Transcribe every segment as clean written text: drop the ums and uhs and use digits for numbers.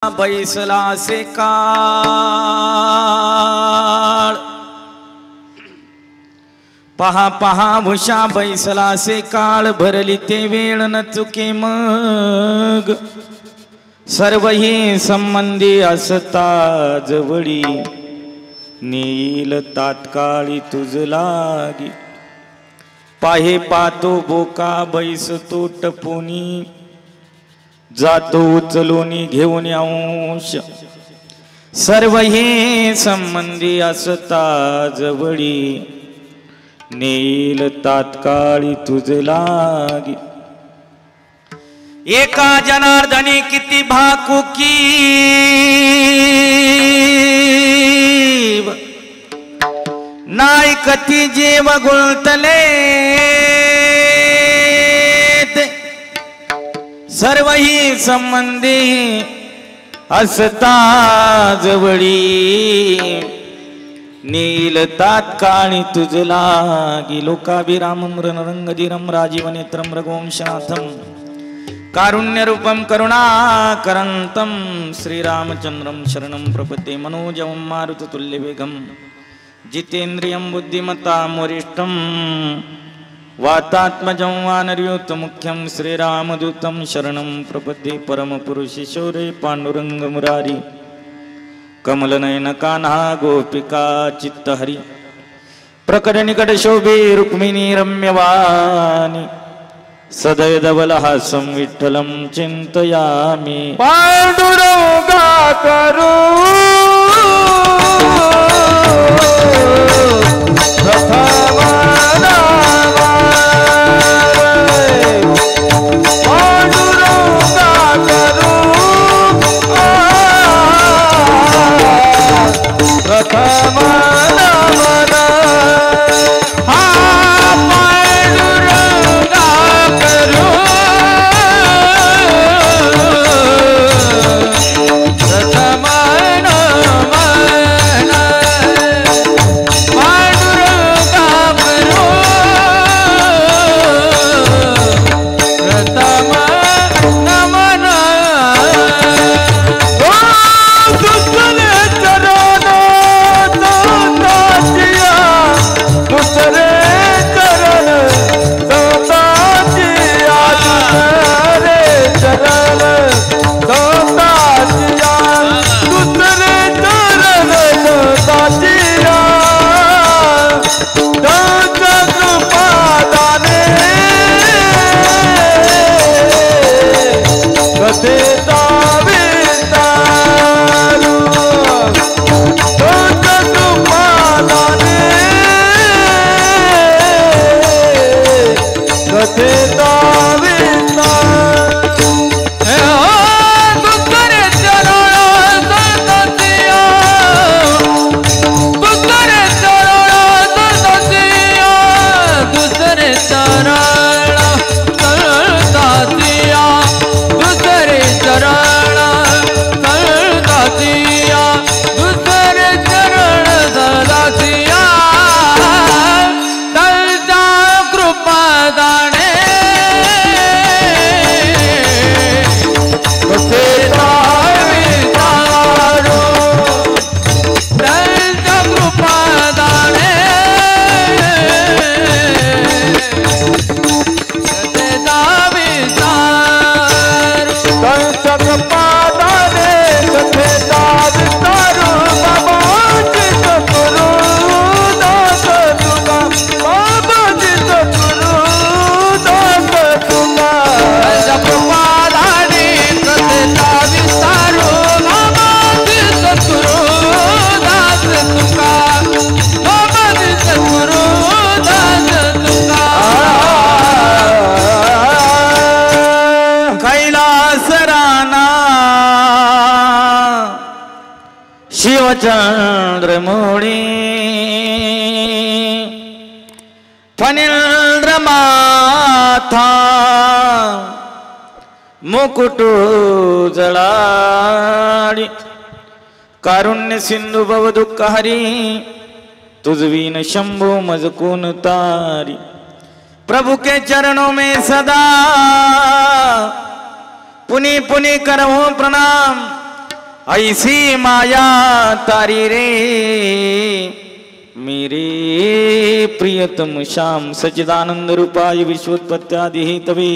बैसला से काळ पहा पहा भूषा बैसला से काळ भरली ते वेळ न चुके मग सर्व ही संबंधी असता जवळी नेईल तात्काळी तुझ लागी पाहे पातो बोका बैसतो टपोनी जातो उचलूनी घेऊन अंश सर्व हे संबंधी असता जवळी नेईल तात्काळी तुझ लागी एका जनार्दनी किती भाकुकी नाय कती जेव गुळतले सर्व ही संबंधी असता जवळी नील तात्काळी तुझ लागी लोकाभिरामं रणरंगधीरं राजीवनेत्रं रघुवंशनाथं कारुण्यरूपं करुणाकरन्तं श्रीरामचन्द्रं शरणं प्रपद्ये मनोजवं मारुततुल्यवेगं जितेन्द्रियं बुद्धिमतां वरिष्ठं वातात्मजं वानरयूतमुख्यं श्रीरामदूतं शरणं प्रपद्ये परमपुरुषेश्वरे पांडुरंग मुरारी कमलनयन कान्हा गोपिका चित्तहरि प्रकट निकट शोभे रुक्मिणी रम्यवाणी सदय धवलहासं विठ्ठलं चिन्तयामि पांडुरंगा करू चंद्रमौळी फणीन्द्रमाथा मुकुट जळाळी कारुण्य सिंधु भव दुःख हरी तुझवीन शंभो मजकून तारी प्रभु के चरणों में सदा पुनि पुनि करहूं प्रणाम ऐसी माया तारी रे मेरे प्रियतम श्याम सच्चिदानंद रूपाय विश्वोत्पत्त्यादि हेतवे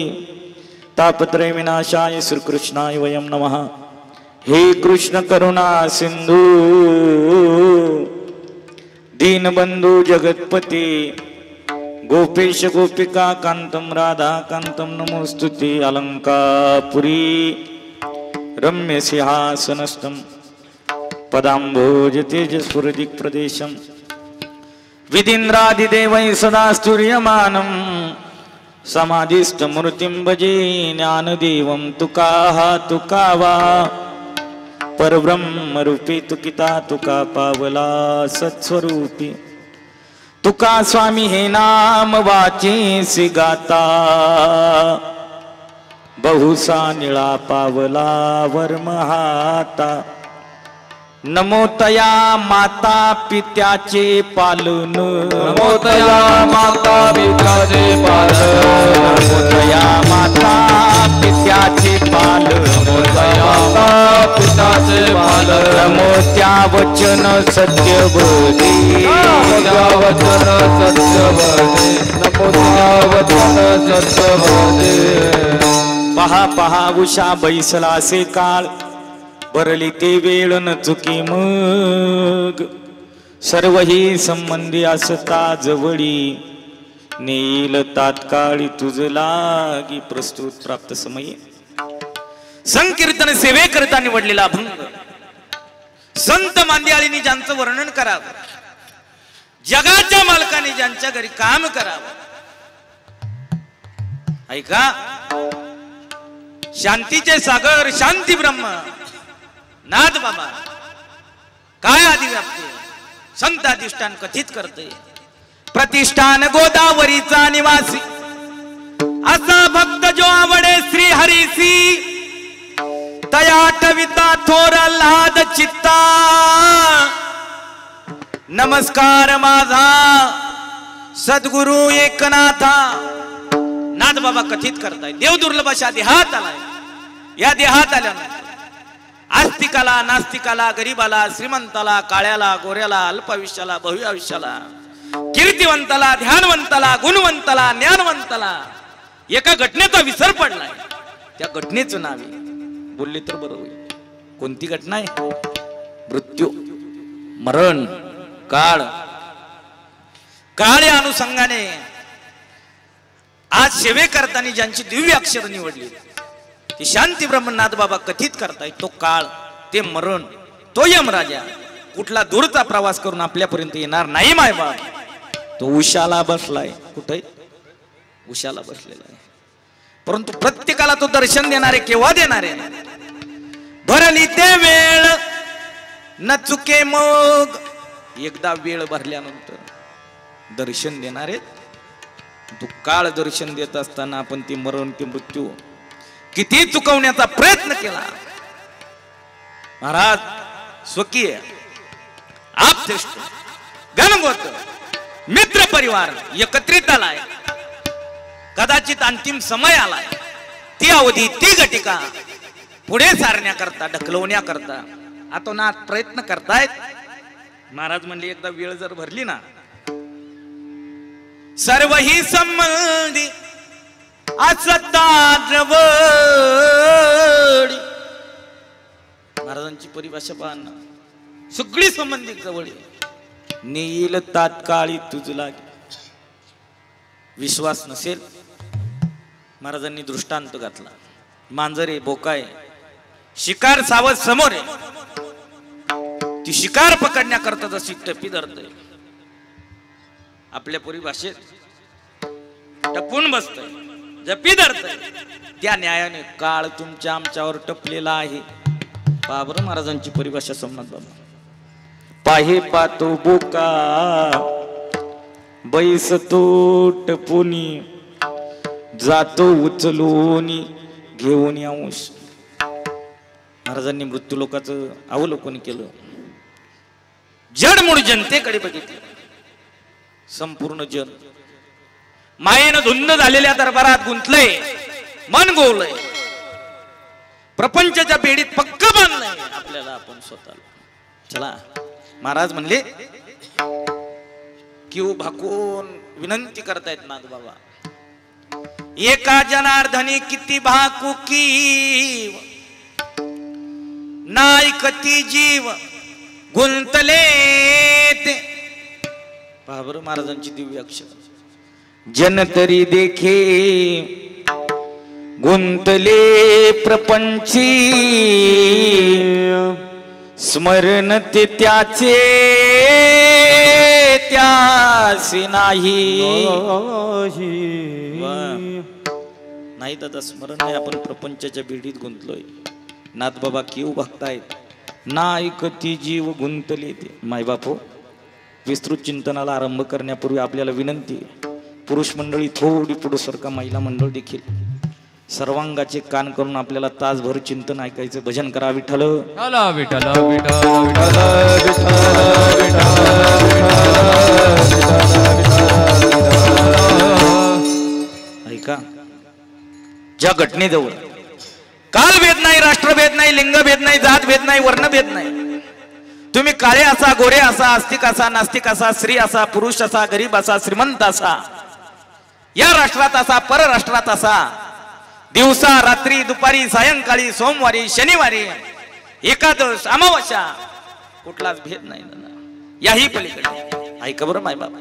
तापत्रय विनाशाय श्री कृष्णाय वयम नमः। हे कृष्ण करुणा सिंधु दीनबंधु जगतपते गोपेश गोपिका कांतम राधा कांतम नमोस्तुते अलंकापुरी रम्य सिंहासनस्थं पदाम्भोज तेजस्फुरदिक् प्रदेशं विदिन्द्रादिदेवैः सदा स्तूयमानं समाधिस्थमूर्तिं भजे ज्ञानदेवं तुका वा परब्रह्मरूपी तुकिता तुका पावला सत्स्वरूपी तुका स्वामी हे नाम वाचेसी गाता बहुसा निळा पावला वर्महाता। नमो तया माता पित्याचे पालन नमो तया माता पित्याचे पालन नमो तया माता पित्याचे पालन नमो तया माता पित्याचे पालन नमो त्या वचन सत्यवदे नमो त्या वचन सत्यवदे नमो त्या वचन सत्यवदे। पहा पहा उषा बैसलासे काळ बरली ते वेळ न चुकी मग सर्व ही संबंधी असता जवळी नेईल तात्काळी तुझ लागी। प्रस्तुत प्राप्त समयी संकीर्तन सेवे करता निवडलेला अभंग संत मांदियाळींनी ज्यांचं वर्णन करावं जगाच्या मालकाने ज्यांच्या घरी काम करावं ऐका शांतीचे सागर शांती ब्रह्म नाद बाबा काय अधिव्याप्ती संत अधिष्ठान कथित करते प्रतिष्ठान गोदावरीचा निवासी असा भक्त जो आवडे श्री हरीसी तया ठविता थोर लाद चित्ता नमस्कार माझा सद्गुरु एकनाथा। नाथ बाबा कथित करताय देव दुर्लभ अशा देहात आलाय। या देहात आल्यानंतर आस्तिकाला नास्तिकाला गरीबाला श्रीमंताला काळ्याला गोऱ्याला अल्पायुष्याला बहुआयुष्याला कीर्तिवंताला ध्यानवंताला गुणवंताला ज्ञानवंताला एका घटनेचा विसर पडलाय। त्या घटनेचं नाव बोलले तर बरं होईल। कोणती घटना आहे? मृत्यू मरण काळ या अनुषंगाने आज सेवे करताना ज्यांची दिव्य अक्षर निवडली ती शांती ब्रह्मनाथ बाबा कथित करताय तो काळ ते मरण तो यमराजा कुठला दूरचा प्रवास करून आपल्यापर्यंत येणार नाही मायबाप। तो उशाला बसलाय कुठे उशाला बसलेला आहे परंतु प्रत्येकाला तो दर्शन देणारे केव्हा देणारे भरली ते वेळ न चुके मग एकदा वेळ भरल्यानंतर दर्शन देणारे तू काळ दर्शन देत असताना आपण ती मरण ते मृत्यू किती चुकवण्याचा प्रयत्न केला। महाराज स्वकीय आपश्रेष्ठ गणगोत मित्र परिवार एकत्रित आलाय। कदाचित अंतिम समय आलाय। ती अवधी ती घटिका पुढे सारण्याकरता ढकलवण्याकरता आतोनात प्रयत्न करतायत। महाराज म्हणले एकदा वेळ जर भरली ना सर्व ही संबंधी असता जवळ। महाराजांची परिभाषा पाहना सगळी संबंधित जवळ नेईल तात्काळी तुझ लागे। विश्वास नसेल महाराजांनी दृष्टांत घातला मांजरे बोकाय शिकार सावध समोर आहे ती शिकार पकडण्याकरता जशी टपी धरते आपल्या परिभाषेत टपून बसतय जपी धरतय त्या न्यायाने काळ तुमच्या आमच्यावर टपलेला आहे। बाबर महाराजांची परिभाषा सोमनाथ बाबा पाहे पातो बोका बैसतो टपुनी जातो उचलूनी घेऊन अंश। महाराजांनी मृत्यू लोकांचं अवलोकन केलं जडमूळ जनतेकडे बघितलं। संपूर्ण जन मायेनं धुंद झालेल्या दरबारात गुंतलंय मन गोवलंय प्रपंचाच्या बेडीत पक्क बांधलंय आपल्याला आपण स्वतःला. चला महाराज म्हणले किव भाकून विनंती करतायत नाथ बाबा, एका जनार्दनी किती भाकू की नायकती जीव गुंतले ते. पहा बरं महाराजांची दिव्य अक्षर. जन तरी देखे गुंतले प्रपंची, स्मरण ते त्याचे त्यासी नाही. नाही दादा स्मरण नाही, आपण प्रपंचाच्या बेडीत गुंतलोय. नाथ बाबा किव बघतायत, नायकती जीव गुंतले ते. मायबापो, विस्तृत चिंतनाला आरंभ करण्यापूर्वी आपल्याला विनंती, पुरुष मंडळी थोडी पुढे सरका, महिला मंडळ देखील सर्वांगाचे कान करून आपल्याला तासभर चिंतन ऐकायचं. भजन करा. विठ्ठल विठ्ठल विठ्ठल विठ्ठल ऐका. ज्या घटनेजवळ कालभेद नाही, राष्ट्रभेद नाही, लिंगभेद नाही, जातभेद नाही, वर्णभेद नाही. तुम्ही काळे असा, गोरे असा, आस्तिक असा, नास्तिक असा, स्त्री असा, पुरुष असा, गरीब असा, श्रीमंत असा, या राष्ट्रात असा, परराष्ट्रात असा, दिवसा रात्री, दुपारी, सायंकाळी, सोमवारी, शनिवारी, एकादश, अमावस्या, कुठलाच भेद नाही. याही पलीकडे ऐका बरं माय बाबा,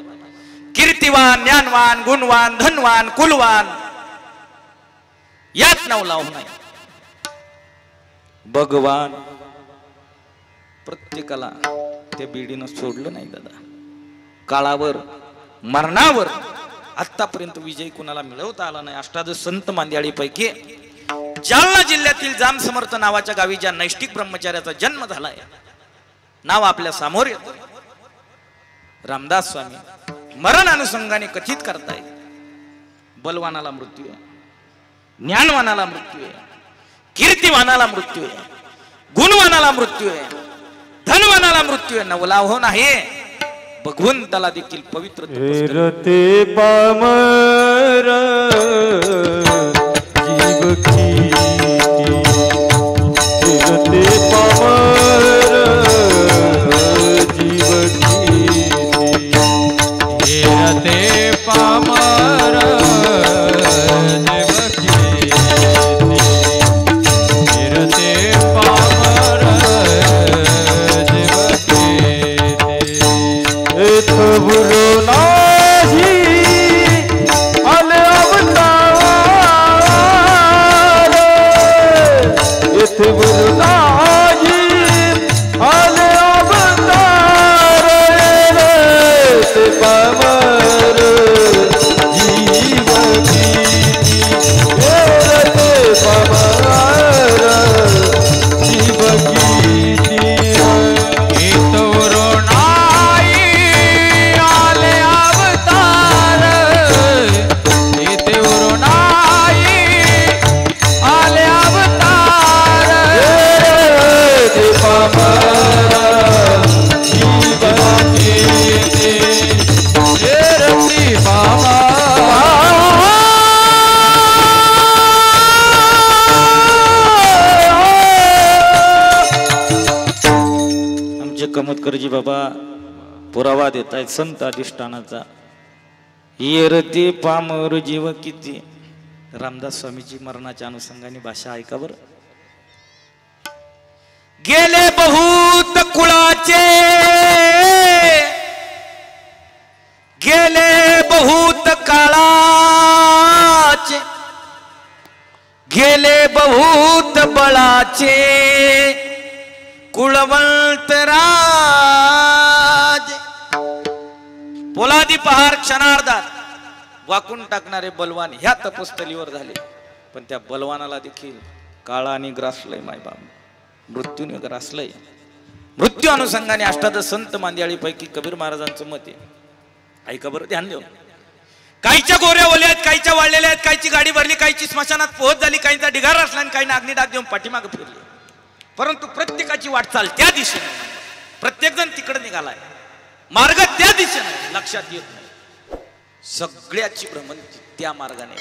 कीर्तिवान, ज्ञानवान, गुणवान, धनवान, कुलवान, यात नाव लावू नाही. भगवान प्रत्येकाला त्या बीडीनं सोडलं नाही दादा. काळावर, मरणावर आतापर्यंत विजय कुणाला मिळवता आला नाही. अष्टादश संत मांदियाळीपैकी जालना जिल्ह्यातील जाम समर्थ नावाच्या गावी ज्या नैष्टिक ब्रह्मचार्याचा जन्म झालाय, नाव आपल्या समोर येतं. रामदास स्वामी मरण अनुषंगाने कथित करतायत, बलवानाला मृत्यू आहे, ज्ञानवानाला मृत्यू आहे, कीर्तिवानाला मृत्यू आहे, गुणवानाला मृत्यू आहे, धनवानाला मृत्यू आहे, नवलाहो नाही भगवंताला देखील पवित्र. रते पामर जीव की, रते पामर जीव की, रते पामर जीव की, रते पामर जीव की. बुरो नाही आले अवतार, इथे बुरो नाही आले अवतार, ते पामर जीव की, ते पामर जीव की. कमतकरजी बाबा पुरावा देत आहेत संत अधिष्ठानाचा. येरते पामर जीव किती. रामदास स्वामीची मरणाच्या अनुषंगाने भाषा ऐका बर. गेले बहुत कुळाचे, गेले बहुत काळाचे, गेले बहुत बळाचे, कुळवंत राज. पोलादी पहार क्षणार्धात वाकून टाकणारे बलवान ह्या तपस्थलीवर झाले. पण त्या बलवानाला देखील काळाने ग्रासलंय, मायबाप मृत्यूने ग्रासलंय. मृत्यू अनुषंगाने अष्टादश संत मांदियाळी पैकी कबीर महाराजांचं मत आहे. ऐका बरं, ध्यान देऊ. काहीच्या गोऱ्या ओल्या आहेत, काहीच्या वाळलेल्या आहेत, काहीची गाडी भरली, काहीची स्मशानात पोहोच झाली, काहींचा ढिगार असला आणि काही अग्निडाग देऊन पाठीमागे फिरली. परंतु प्रत्येकाची वाटचाल त्या दिशेने, प्रत्येक जण तिकडे निघालाय, मार्ग त्या दिशेने लक्षात येत नाही. सगळ्याची भ्रमंती त्या मार्गाने.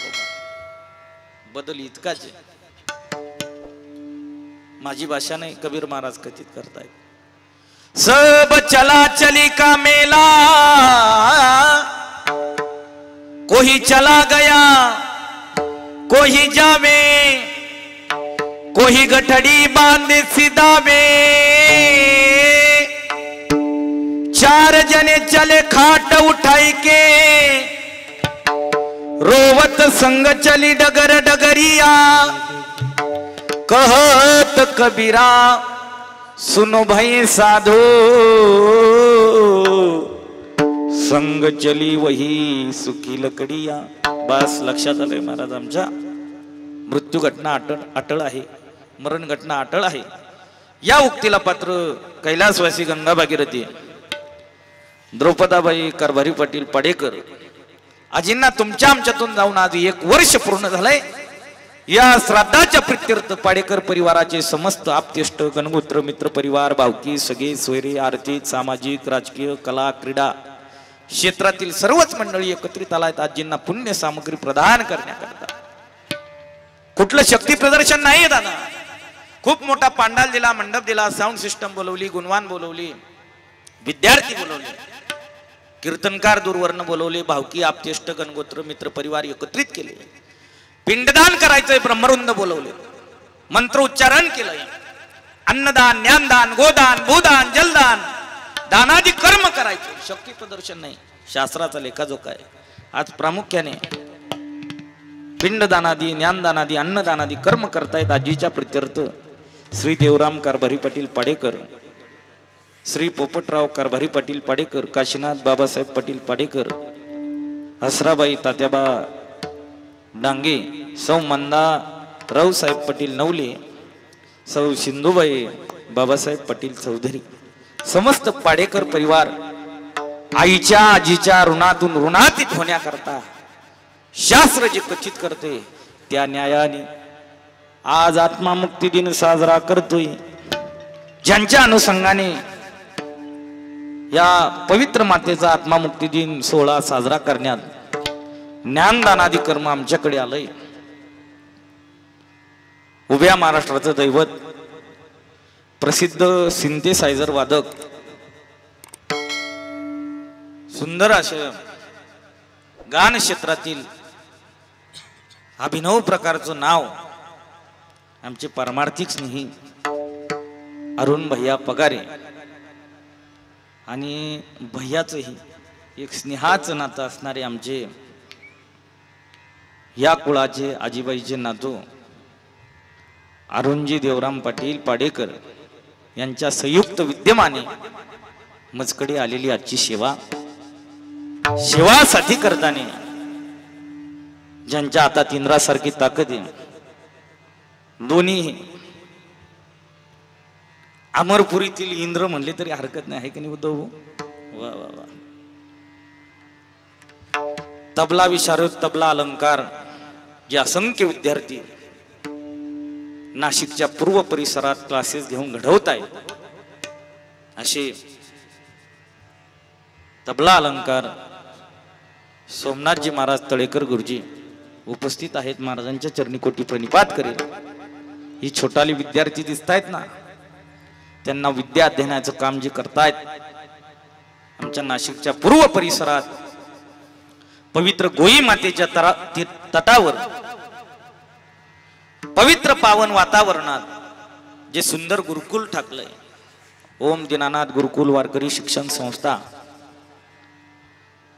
बदल इतकाच आहे. माझी भाषा नाही, कबीर महाराज कथित करतायत। सब चला चली का मेला, कोई चला गया कोई जावे, कोई गठड़ी बांध सीधा में, चार जने चले खाट उठाई के, रोवत संग चली डगर डगरिया, कहत कबीरा सुनो भाई साधो, संग चली वही सुखी लकडिया। बस लक्षात आलंय महाराज, आमच्या मृत्यू घटना अटळ आहे, मरण घटना अटळ आहे। या उक्तीला पात्र कैलासवासी गंगा भागीरथी द्रौपदाबाई कारभारी पाटील पाडेकर आजींना तुमच्या आमच्यातून जाऊन आज 1 वर्ष पूर्ण झालंय। या श्राद्धाच्या प्रित्यर्थ पाडेकर परिवाराचे समस्त आप्तेष्ट गणगोत्र मित्र परिवार भावकी सगळे सोयरे आर्थिक सामाजिक राजकीय कला क्रीडा क्षेत्रातील सर्वच मंडळी एकत्रित आलायत आजींना पुण्य सामग्री प्रदान करण्याकरता। कुठलं शक्ती प्रदर्शन नाही दादा, खूप मोठा पांडाल दिला, मंडप दिला, साऊंड सिस्टम बोलवली, गुणवान बोलवली, विद्यार्थी बोलवले, कीर्तनकार दूरवर्ण बोलवले, भावकी आप्तेष्ट गणगोत्र मित्र परिवार एकत्रित केले, पिंडदान करायचंय ब्रह्मरुंद बोलवले, मंत्र उच्चारण केलंय, अन्नदान ज्ञानदान गोदान भूदान जलदान दानादी कर्म करायचे, शक्ती प्रदर्शन नाही, शास्त्राचा लेखाजोखा आहे। आज प्रामुख्याने पिंडदानादी ज्ञानदानादी अन्नदानादी कर्म करतायत आजीच्या प्रित्यर्थ श्री देवराम कारभारी पाटील पाडेकर, श्री पोपटराव कारभारी पाटील पाडेकर, काशीनाथ बाबासाहेब पाटील पाडेकर, हसराबाई तात्याबा डांगे, सौ मंदा रावसाहेब पाटील नवले, सौ सिंधुबाई बाबासाहेब पाटील चौधरी, समस्त पाडेकर परिवार आईच्या आजीच्या ऋणातून ऋणातीत होण्याकरता शास्त्र जे कथित करते त्या न्यायाने आज आत्मामुक्ती दिन साजरा करतोय। ज्यांच्या अनुषंगाने या पवित्र मातेचा आत्मामुक्ती दिन सोहळा साजरा करण्यात ज्ञानदानादी कर्म आमच्याकडे आलंय। उभ्या महाराष्ट्राचं दैवत प्रसिद्ध सिंथेसायझर वादक, सुंदर अशा गान क्षेत्रातील अभिनव प्रकारचं नाव आमचे परमार्थिक स्नेही अरुण भैया पगारे आणि भैयाचंही एक स्नेहाचं नातं असणारे आमचे या कुळाचे आजीबाईचे नातू अरुणजी देवराम पाटील पाडेकर यांच्या संयुक्त विद्यमाने मजकडे आलेली आजची सेवा साथी करताना ज्यांच्या हातात इंद्रासारखी ताकद आहे, दोन्ही अमरपुरीतील इंद्र म्हणले तरी हरकत नाही, आहे की नाही उद्धव? वा वा वा। तबला विशारद तबला अलंकार जे असंख्य विद्यार्थी नाशिकच्या पूर्व परिसरात क्लासेस घेऊन घडवत आहेत, असे तबला अलंकार सोमनाथजी महाराज तळेकर गुरुजी उपस्थित आहेत। महाराजांच्या चरणी कोटी प्रणिपात करेल। ही छोटाली विद्यार्थी दिसत आहेत ना, त्यांना विद्या अध्ययनाचं काम जे करतायत आमच्या नाशिकच्या पूर्व परिसरात पवित्र गोई मातेच्या तटावर पवित्र पावन वातावरणात जे सुंदर गुरुकुल ठाकलंय, ओम दीनानाथ गुरुकुल वारकरी शिक्षण संस्था,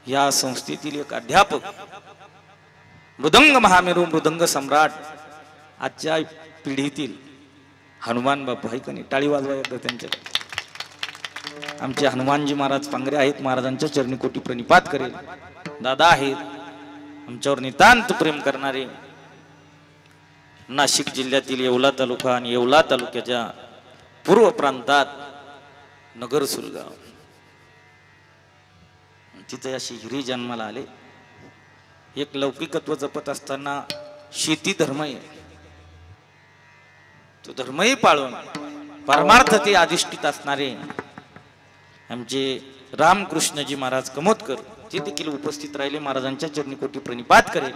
या संस्थेतील एक अध्यापक मृदंग महामेरू मृदंग सम्राट आजच्या पिढीतील हनुमान बापू आहे का नाही? टाळी वाजवा एकदा त्यांच्या। आमचे हनुमानजी महाराज पांगरे आहेत, महाराजांच्या चरणी कोटी प्रणिपात करेल। दादा आहेत आमच्यावर नितांत प्रेम करणारे, नाशिक जिल्ह्यातील येवला तालुका आणि येवला तालुक्याच्या पूर्व प्रांतात नगर सुलगाव, तिथे अशी हिरी जन्माला आले। एक लौकिकत्व जपत असताना शेती धर्म आहे, तो धर्मही पाळून परमार्थते अधिष्ठित असणारे आमचे रामकृष्णजी महाराज कमोदकर ते देखील उपस्थित राहिले। महाराजांच्या चरणी कोटी प्रणिपात करेल।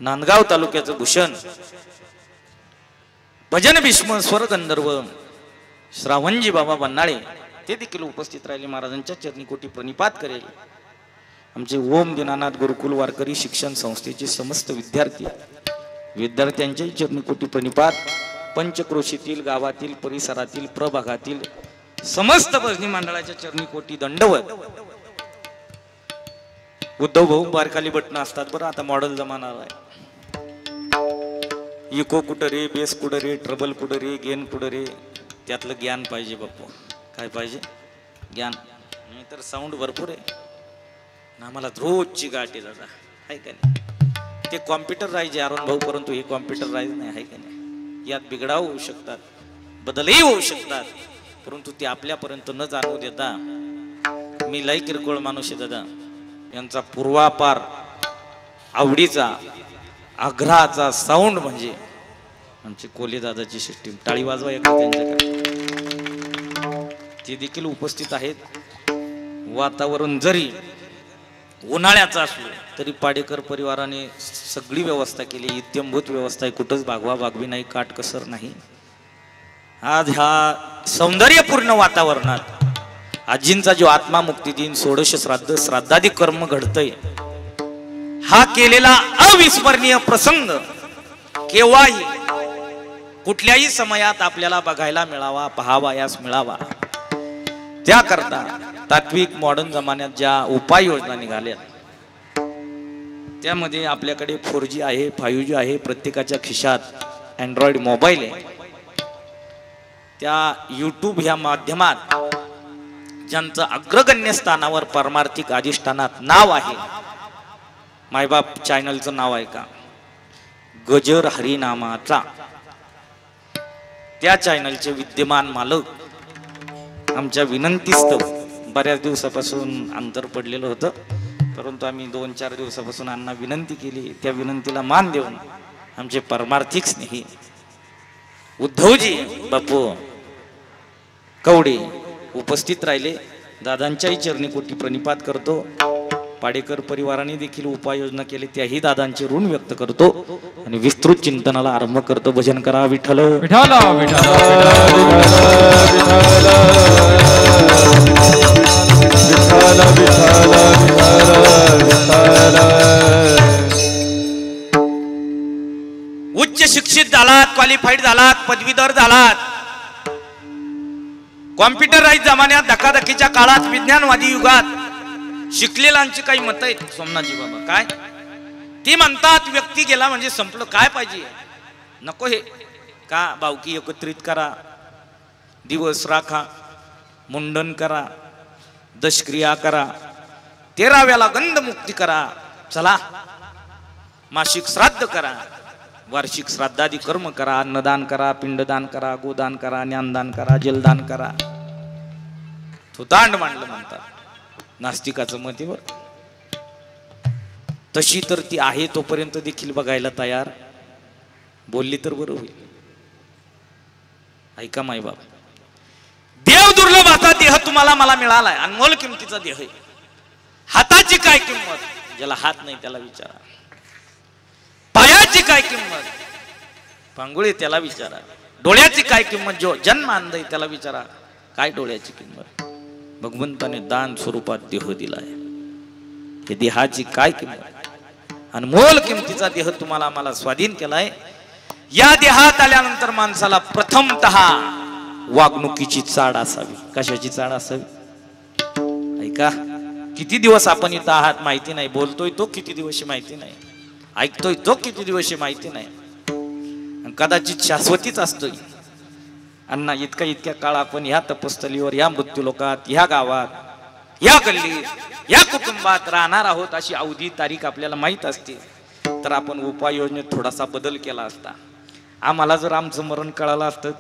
नांदगाव तालुक्याचं भूषण भजन भीष्म स्वर गंधर्व श्रावणजी बाबा बनाळे ते देखील उपस्थित राहिले. महाराजांच्या चरणी कोटी प्रणिपात करेल. आमचे ओम दीनानाथ गुरुकुल वारकरी शिक्षण संस्थेचे समस्त विद्यार्थ्यांच्याही चरणी कोटी प्रणिपात. पंचक्रोशीतील गावातील परिसरातील प्रभागातील समस्त भजनी मंडळाच्या चरणी कोटी दंडवत. उद्धव भाऊ बारकाली बटणं असतात बरं, आता मॉडेल जमाना आहे. इको कुठं रे, बेस कुठं रे, ट्रबल कुठं रे, गेन कुठं रे, त्यातलं ज्ञान पाहिजे बाप्पू. काय पाहिजे? ज्ञान. नाही तर साऊंड भरपूर आहे ना, आम्हाला रोजची गाठ आहे दादा, आहे का नाही? ते कॉम्प्युटर राहायचे अरुण भाऊ, परंतु हे कॉम्प्युटर राहायचं नाही, आहे का नाही? यात बिघडाव होऊ शकतात, बदलही होऊ शकतात, परंतु ते आपल्यापर्यंत न जाणू देता. मी लई किरकोळ माणूस आहे दादा, यांचा पूर्वापार आवडीचा आग्रहाचा साऊंड म्हणजे आमची कोले दादाची सिस्टीम. टाळी वाजवा एका त्यांच्याकडे, ते देखील उपस्थित आहेत. वातावरण जरी उन्हाळ्याचं असलं तरी पाडेकर परिवाराने सगळी व्यवस्था केली, इत्यंभूत व्यवस्था आहे, कुठंच भागवा भागवी नाही, काटकसर नाही. आज ह्या सौंदर्यपूर्ण वातावरणात आजींचा जो आत्मामुक्ती दिन, षोडश श्राद्ध, श्राद्धादी कर्म घडतंय, हा केलेला अविस्मरणीय प्रसंग केव्हाही कुठल्याही समयात आपल्याला बघायला मिळावा, पाहावयास मिळावा. त्याकरता तात्विक मॉडर्न जमान्यात ज्या उपाययोजना निघाल्या त्यामध्ये आपल्याकडे 4G आहे, 5G आहे, प्रत्येकाच्या खिशात अँड्रॉइड मोबाईल आहे. त्या यूट्यूब ह्या माध्यमात ज्यांचं अग्रगण्य स्थानावर परमार्थिक अधिष्ठानात नाव आहे, मायबाप चॅनलचं नाव आहे का, गजर हरिनामाचा, त्या चॅनलचे विद्यमान मालक आमच्या विनंतीस्तव बऱ्याच दिवसापासून अंतर पडलेलं होतं, परंतु आम्ही 2-4 दिवसापासून अण्णा विनंती केली, त्या विनंतीला मान देऊन आमचे परमार्थिक स्नेही उद्धवजी बापू कवडे उपस्थित राहिले. दादांच्याही चरणी कोटी प्रणिपात करतो. पाडेकर परिवाराने देखील उपाययोजना केली, त्याही दादांचे ऋण व्यक्त करतो आणि विस्तृत चिंतनाला आरंभ करतो. भजन करा विठ्ठल विठ्ठल विठ्ठल उच्च शिक्षित झालात, क्वालिफाईड झालात, पदवीधर झालात, कॉम्प्युटराइज जमान्यात, धकाधकीच्या काळात, विज्ञानवादी युगात शिकलेल्यांची काही मतं आहेत. सोमनाथजी बाबा काय ती म्हणतात, व्यक्ती गेला म्हणजे संपलं, काय पाहिजे नको हे का, भावकी एकत्रित करा, दिवस राखा, मुंडन करा, दशक्रिया करा, 13व्याला गंधमुक्ती करा, चला मासिक श्राद्ध करा, वार्षिक श्राद्धादी कर्म करा, अन्नदान करा, पिंडदान करा, गोदान करा, ज्ञानदान करा, जलदान करा. तो दांड मांडलं म्हणतात नास्तिकाचं मतीवर. तशी तर ती आहे तोपर्यंत देखील बघायला तयार, बोलली तर बरं होईल. ऐका मायबाप, देव दुर्लभ असा देह तुम्हाला मला मिळालाय, अनमोल किमतीचा देह आहे. हाताची काय किंमत, ज्याला हात नाही त्याला विचारा. पायाची काय किंमत, पांगुळे त्याला विचारा. डोळ्याची काय किंमत, जो जन्म अंध आहे त्याला विचारा काय डोळ्याची किंमत. भगवंताने दान स्वरूपात देह दिलाय, हे देहाची काय किंमत, अनमोल किमतीचा देह तुम्हाला आम्हाला स्वाधीन केलाय. या देहात आल्यानंतर माणसाला प्रथमतः वागणुकीची चाड असावी. कशाची चाड असावी? ऐका, किती दिवस आपण इथं आहात माहिती नाही, बोलतोय तो किती दिवस माहिती नाही, ऐकतोय तो किती दिवस माहिती नाही, कदाचित शाश्वतीच असतोय. अण्णा इतक्या काळ आपण ह्या तपस्थलीवर, या मृत्यूलोकात, ह्या गावात, या गल्लीत, या कुटुंबात राहणार आहोत अशी अवधी तारीख आपल्याला माहित असते, तर आपण उपाययोजनेत थोडासा बदल केला असता. आम्हाला जर आमचं मरण कळालं असतं,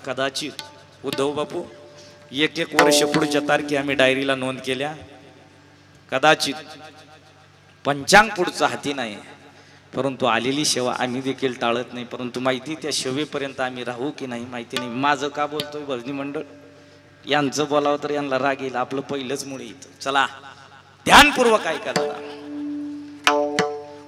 कदाचित उद्धव बापू 1-1 वर्ष पुढच्या तारखे आम्ही डायरीला नोंद केल्या, कदाचित पंचांग पुढचं हाती नाही, परंतु आलेली सेवा आम्ही देखील टाळत नाही. परंतु माहिती त्या सेवेपर्यंत आम्ही राहू की नाही माहिती नाही. माझं का बोलतोय भजनी मंडळ, यांचं बोलावं तर यांना राग येईल, आपलं पहिलंच मुळे इथं. चला ध्यानपूर्वक ऐका जरा.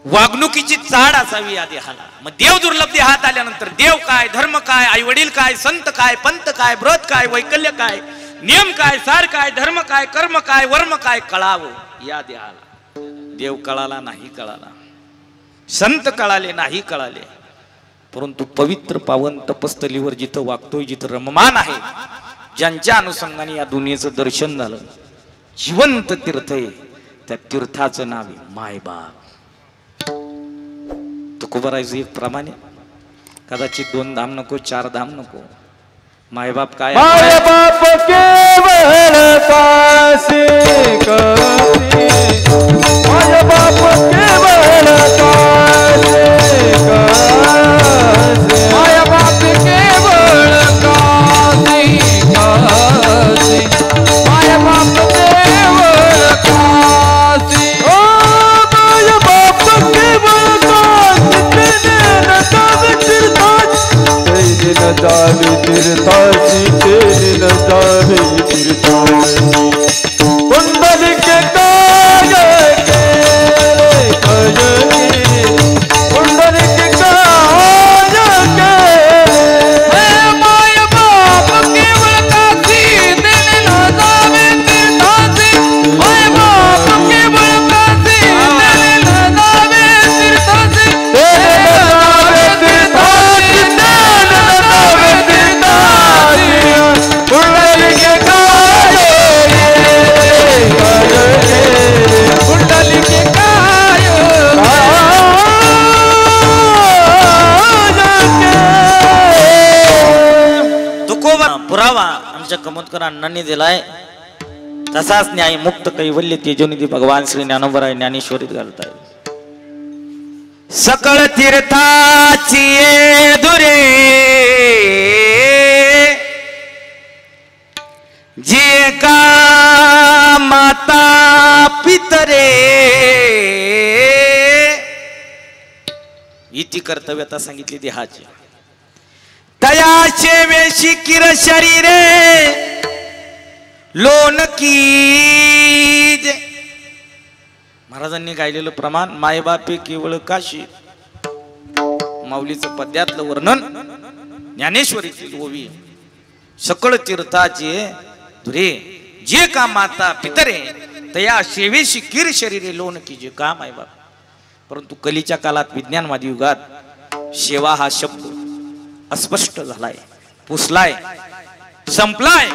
वागणुकीची चाड असावी या देहाला. मग देव दुर्लभ देहात आल्यानंतर देव काय, धर्म काय, आई वडील काय, संत काय, पंत काय, व्रत काय, वैकल्य काय, नियम काय, सार काय, धर्म काय, कर्म काय, वर्म काय कळावं या देहाला. देव कळाला नाही कळाला, संत कळाले नाही कळाले, परंतु पवित्र पावन तपस्थलीवर जिथं वागतोय, जिथं रममान आहे, ज्यांच्या अनुषंगाने या दुनियेचं दर्शन झालं, जिवंत तीर्थ आहे, त्या तीर्थाचं नाव आहे मायबाप. तुकोबरायचं एक प्रमाणे कदाचित 2 धाम नको, 4 धाम नको, मायबाप काय मायबाप केवळ काशी कशी, मायबाप केवळ काशी कशी, मायबाप केवळ काशी कशी, मायबाप केवळ काशी. ओ मायबाप केवळ काशी, न जावे तीर्थाची, तेने न जावे तीर्थाची. कुंडलिके काय केले कजकी, कुंडलिके काय केले. मायबाप केवळ काशी, तेने न जावे तीर्थाची, मायबाप केवळ काशी, तेने न जावे तीर्थाची, तेने न जावे तीर्थाची, कुंडलिके काय कुंडलिके काय तुकोबा पुरावा आमच्या कमोदकर अण्णांनी दिलाय. तसाच न्याय मुक्त कैवल्य तेजोनिधी भगवान श्री ज्ञानोबराय ज्ञानेश्वरीत घालताय. सकळ तीर्थाची दुरे जे का माता पितरे, इति कर्तव्यता सांगितली देहाची. तयाचे वेशी किर शरीरे लोणकी. महाराजांनी गायलेलं प्रमाण मायबापे केवळ काशी, माऊलीचं पद्यातलं वर्णन, ज्ञानेश्वरीची ओवी. सकळ तीर्थाचे दुरे जे का माता पितरे, तया शेवेशी किर शरीरे लोणकी. जे का मायबाप. परंतु कलीच्या काळात, विज्ञानवादी युगात सेवा हा शब्द अस्पष्ट झालाय, पुसलाय, संपलाय.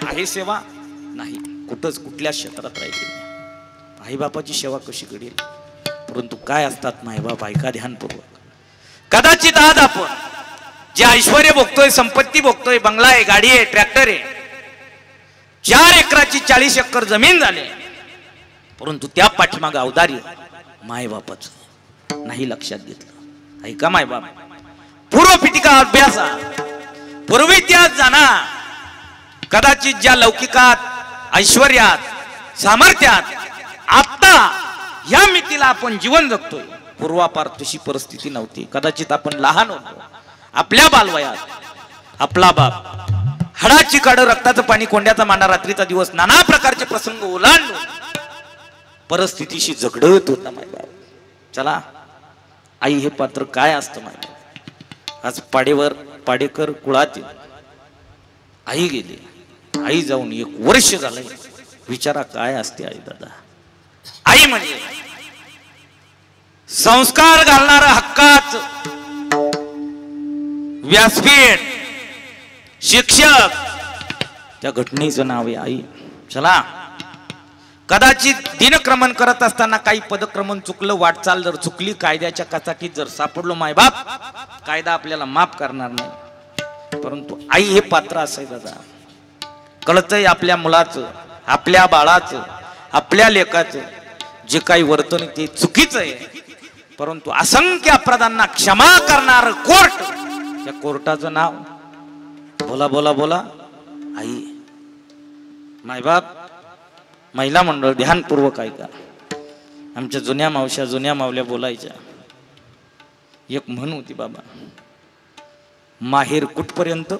आहे सेवा नाही, कुठंच कुठल्या क्षेत्रात राहिली. आईबापाची सेवा कशी घडेल, परंतु काय असतात मायबाप ऐका ध्यानपूर्वक. कदाचित आज आपण जे ऐश्वर्य भोगतोय, संपत्ती भोगतोय, बंगला आहे, गाडी आहे, ट्रॅक्टर आहे, 4 एकराची 40 एकर जमीन झाली, परंतु त्या पाठीमागे अवदार्य मायबापाचं नाही लक्षात घेतलं. ऐका मायबाप, पूर्व पिटिका अभ्यासा, पूर्व इतिहास जाणा. कदाचित ज्या लौकिकात, ऐश्वर्यात, सामर्थ्यात आता या मितीला आपण जीवन जगतोय, पूर्वापार तशी परिस्थिती नव्हती. कदाचित आपण लहान होतो, आपल्या बालवयात आपला बाप हाडाची काढ, रक्ताचं पाणी, कोंड्याचा मांडा, रात्रीचा दिवस, नाना प्रकारचे प्रसंग ओलांडून परिस्थितीशी झगडत होता मायबाप. चला, आई हे पात्र काय असतं मायबाप. आज पाडेकर कुळातील आई गेली, आई जाऊन 1 वर्ष झालंय. विचारा काय असते आई दादा. आई म्हणजे संस्कार घालणारं हक्काच व्यासपीठ, शिक्षक, त्या घटनेचं नाव आहे आई. चला, कदाचित दिनक्रमण करत असताना काही पदक्रमण चुकलं, वाटचाल जर चुकली, कायद्याच्या कचाटीत जर सापडलो मायबाप, कायदा आपल्याला माफ करणार नाही. परंतु आई हे पात्र असं दादा. कळतंय आपल्या मुलाचं, आपल्या बाळाचं, आपल्या लेकाचं जे काही वर्तन ते चुकीचं आहे, परंतु असंख्य अपराधांना क्षमा करणार कोर्ट, त्या कोर्टाचं नाव बोला बोला बोला आई. मायबाप, महिला मंडळ ध्यानपूर्वक ऐका. आमच्या जुन्या मावश्या, जुन्या मावल्या बोलायच्या. एक म्हण होती बाबा, माहेर कुठपर्यंत